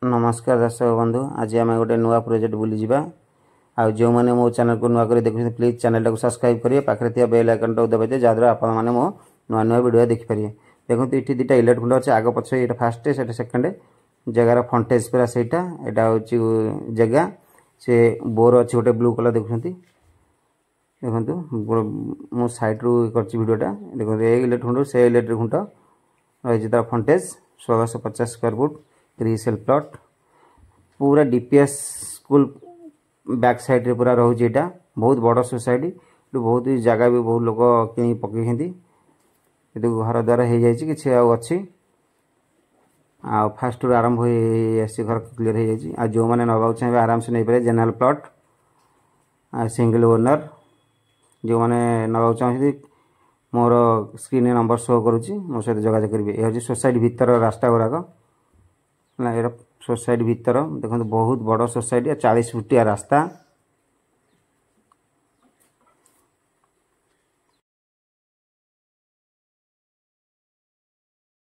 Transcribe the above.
नमस्कार दर्शक बंधु आज आम गोटे नुआ प्रोजेक्ट बुली जावा आ जो मैंने मो चैनल को नुआ कर देखते प्लीज चैनल को सब्सक्राइब करिए पाखे बेल आइकन टाक दबाइए जहाँद्वारा आपने मो नुआ नुआ वीडियो देखिपारे। देखो ये दुटा इलेक्ट खुंड अच्छे आग पक्ष ये फास्ट से सेकेंड जगार फ्रंटेज पूरा सहीटा यहाँ हूँ जगह से बोर अच्छी गोटे ब्लू कलर देखुं देखो मो सैड्रु करडियोटा देखो ये इलेक्ट खुंड से इलेक्ट्रिक खुंट रही तार फ्रंटेज 1650 स्क्वायर फुट 3 सेल प्लॉट पूरा डीपीएस स्कूल बैक साइड रे पूरा रोचे यहाँ बहुत बड़ सोसाइटी बहुत जगह भी बहुत लोग कि पकई घर द्वार हो जाए कि अच्छी आ फास्ट रू आरंभ हो घर क्लीयर हो जाए आ जो मैंने नवा चाहिए आराम से नहीं पारे जनरल प्लॉट आ सिंगल ओनर जो मैंने नवा चाहते मोर स्क्रीन नंबर शो करुच्ची मो सहित जोगाजोग करेंगे। यह सोसाइटी भीतर रास्ता गुड़ाक सोसाइटी भीतर देखो बहुत बड़ सोसाइटी 40 फुटिया रास्ता।